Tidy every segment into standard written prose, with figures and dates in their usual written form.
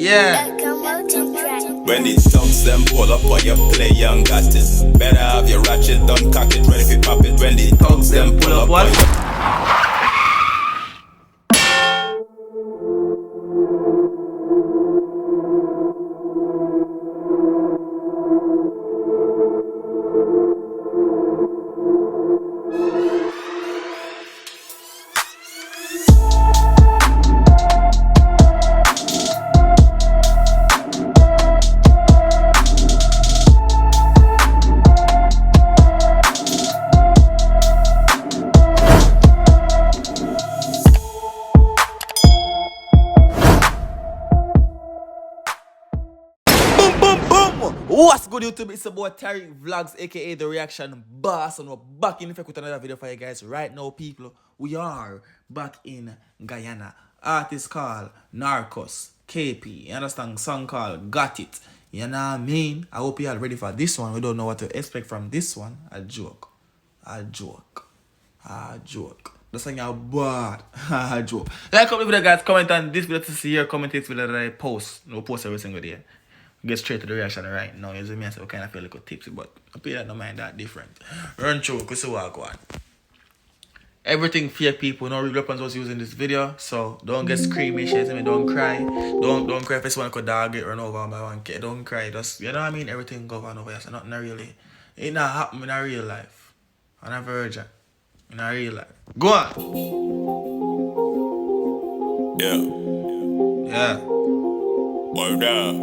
Yeah. When the thugs them pull up on your play, young got it. Better have your ratchet done, cock it, ready for pop it. When the thugs them pull up on your What's good, YouTube? It's about Tyrekevlogs, aka the reaction boss, and we're back in effect with another video for you guys. Right now, people, we are back in Guyana. Artist called Norcos, KP. You understand? Song called Got It. You know what I mean? I hope you are ready for this one. We don't know what to expect from this one. A joke. The song is bad. A joke. Like up the video, guys. Comment on this video to see your commentates video that I post. No post every single day. Get straight to the reaction right now. You see me, I say, I kind of feel like a tipsy, but I feel that no mind that different. Run through, because what go on. Everything fake people, no real weapons was used in this video, so don't get screaming, shit, me, don't cry. Don't cry if it's one could dog get run over by one kid. Don't cry, just, you know what I mean? Everything go on over here, so nothing really, it not happen in a real life. On a virgin, in a real life. Go on! Yeah. Word up.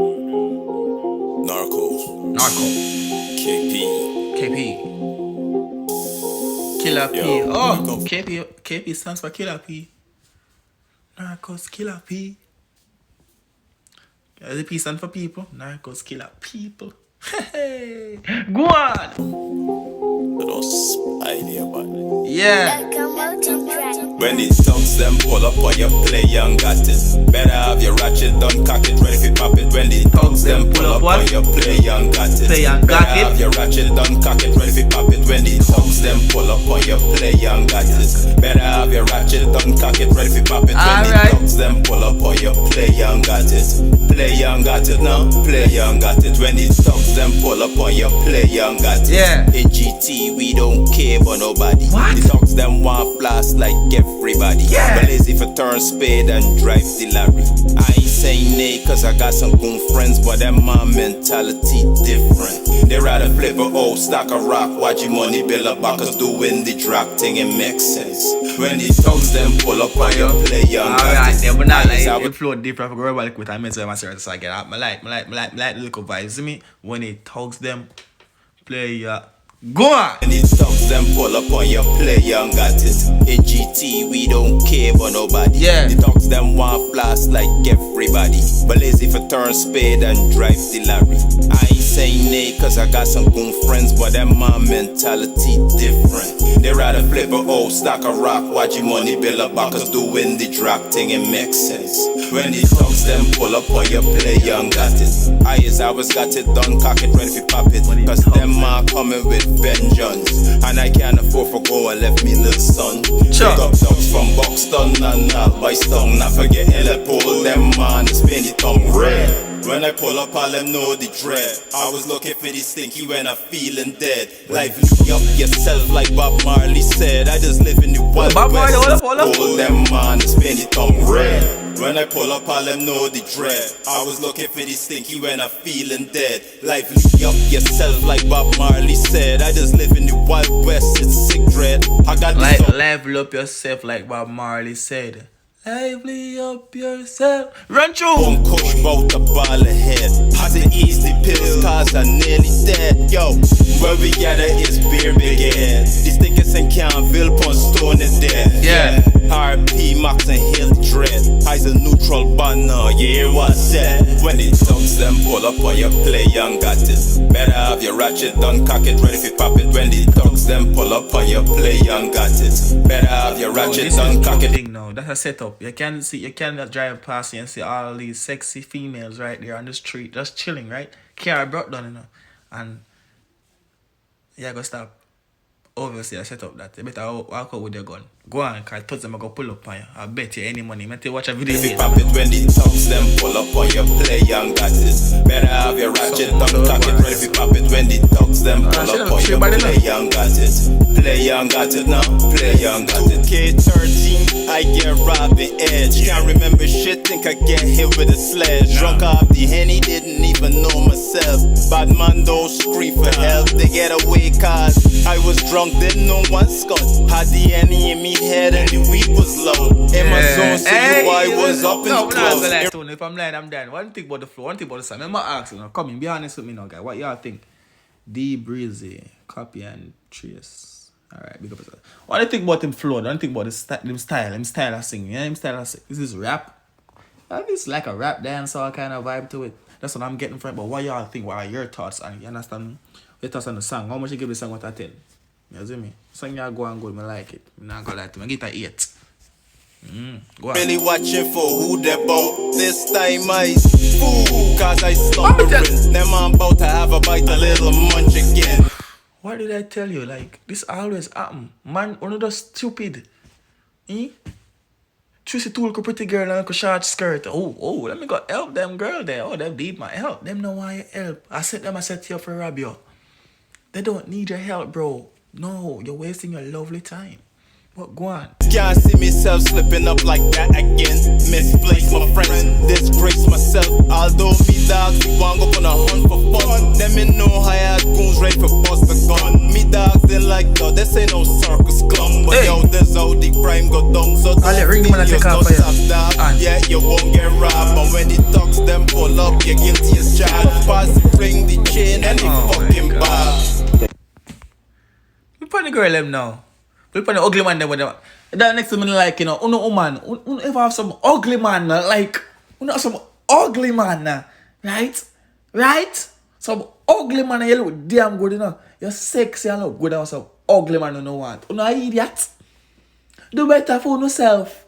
Norcos. KP. Killer P. Yo, Oh, KP stands for Killer P. Norcos Killer P. The P stands for people. Norcos Killer People. Hey, go on. Little idea about it. Yeah. When the thugs them pull up on your play, young got it. Better have your ratchet done, cock it, ready for pop it. When the thugs them pull up on your play, young got it. Better have your ratchet done, cock it, ready for pop it. When the thugs them pull up on your play, young got it. Better have your ratchet done, cock it, ready for pop it. When the thugs them pull up on your play, young got it. Play young got it now, play young got it. When the thugs them pull up on your play, young got it. Yeah. In GT we don't care about nobody. What? The thugs them want blast like everybody. Yeah. But lazy for turn spade and drive the lorry. I ain't saying nay cause I got some goon friends, but them my mentality different. They rather flip a old stack of rock, watching money bill up backers doing the drag thing, it makes sense. When the thugs them pull up on your play, young alright, then but not like it flow different. I forgot about with time so I'm serious, so I get out. I like the look of vibes. See me? When the thugs them play go on! When the thugs them pull up on your play, young got it. In GT we don't care about nobody. Yeah. The thugs them want blast like everybody, but lazy for turn spade and drive the lorry. I ain't saying nay cause I got some goon friends, but them my mentality different. They rather flip a old stack of rock, watching money bill up backers doing the drag thing, it makes sense. When the thugs them pull up on your play, young got it. I always got it done, cock it, ready for pop it. Cause them are coming with vengeance, and I can't afford for go and left me little son. Sure. Pick up dogs from Buxton and all by stone. Not forgetting to pull them man, spin the tongue red. When I pull up, all them know the dread. I was looking for the stinky when I'm feeling dead. Lively up yourself like Bob Marley said. I just live in the wild west. Pull them man, spin the tongue red. When I pull up, all them know the dread. I was looking for the stinky when I'm feeling dead. Lively up yourself like Bob Marley said. I just live in the wild west, it's sick dread. I got like level up yourself like Bob Marley said. Lively up yourself. Run through. One kush bout a ball of head. Had to ease the pills cause I'm nearly dead. Yo, where we gather is beer big head. These niggas in Canville pon stone and dead. Yeah. RP Max and Hill Dread. Eyes a neutral banner, yeah, what's that? When the thugs them pull up on your play, young got it. Better have your ratchet done, cock it, ready for pop it. When the thugs them pull up on your play, young got it. Better have your ratchet done, cock it. No, that's a setup. You can see, you can just drive past you and see all these sexy females right there on the street, just chilling, right? Car brought down, you know, and yeah, go stop. Obviously, I set up that. You better walk out with your gun. Go on, cause touch them I go pull up on you. I bet you any money. Man, watch a video If you later. pop it when the thugs them pull up on your play young got it. Better have your ratchet tongue cock it. Ready if you pop it when the thugs them pull up on your play young got it. Play young got it now, play young got it. 2K13, I get robbed the edge. Can't remember shit, think I get hit with a sledge. Drunk off the Henny, didn't even know myself. Bad man don't scream for help, they get away cause I was drunk, didn't know one scut. Had the Henny in me head and the weed was low. In my zone, see you, I was up and close. If I'm lying, I'm done. One thing about the flow, one thing about the sound. Remember asking, come in, be honest with me now, guy. What y'all think? D Breezy, copy and trace. Alright, big up yourself. What do you think about him flow? Don't think about him style of singing. Yeah, him style of singing. Is this rap? It's like a rap dancehall kind of vibe to it. That's what I'm getting from it. But what y'all think? What are your thoughts on it? You understand? Your thoughts on the song? How much you give the song out of 10? You see me? Song y'all go and good, I like it. I'm not gonna lie to me. I get an 8. Go on. Really watching for who they bout. This time I fool, cause I slumbering. Them I'm about to have a bite, a little munch again. What did I tell you? Like, this always happen. Man, one of those stupid. Choose tool ko pretty girl and a short skirt. Oh, let me go help them girl there. Oh, they need my help. Them know why you help. I set you up for rob you. They don't need your help, bro. No, you're wasting your lovely time. What, go on. Can't see myself slipping up like that again. Misplace my friends, disgrace myself. Although me dogs want go on a hunt for fun. Them me know hired goons ready for bust the gun. Me dogs they like though, this ain't no circus club. But yo, there's how the crime go down. So I'll ring them and take off for you. Yeah, you won't get robbed. But when the thugs them pull up, you're guilty as charged. Pass the ring, the chain and the fucking bar. We put the girl them now. We put the ugly man them with them. That next to me like, you know, uno woman, uno ever have some ugly man, like, uno have some ugly man, right? Right? Some ugly man, you look damn good, you know. You're sexy and look good, and some ugly man you don't want. Uno an idiot. Do better for yourself.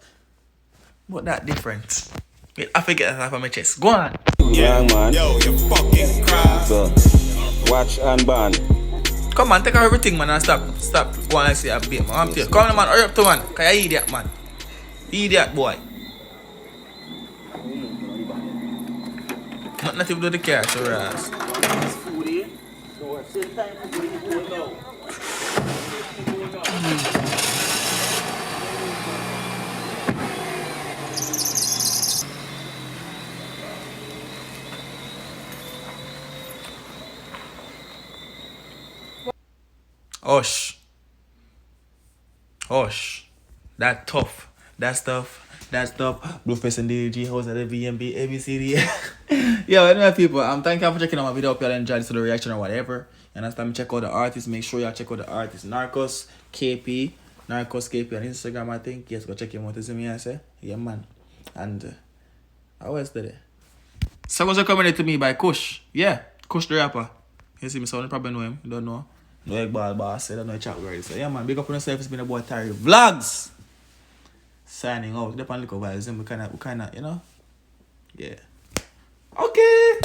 But that different. Wait, I forget that off my chest. Go on. Yeah, man. Yo, you fucking crap. So, watch and ban. Come on, take out everything, man, and stop. Go on and say a bit, man. I'm telling you. Come on, man, hurry up to man. Cause you idiot, man. Idiot, boy. Nothing to do with the car, so ass. Hush. That tough. That stuff. Blueface and DG, host at the VMB, ABCD. Yo, anyway, people, thank you for checking out my video. Hope y'all enjoyed the reaction or whatever. You understand? Check out the artists. Make sure y'all check out the artists. Norcos KP on Instagram, I think. Yes, go check him out. You see me, I say? Yeah, man. And, how else did it? Songs are coming to me by Kush. Yeah, Kush the rapper. You see me, so you probably know him. You don't know. No egg ball boss, I don't know chat already. So yeah, man, big up on yourself. It's been a boy Tyrekevlogs signing out. Dep on look over vibes. We kinda, you know? Yeah. Okay.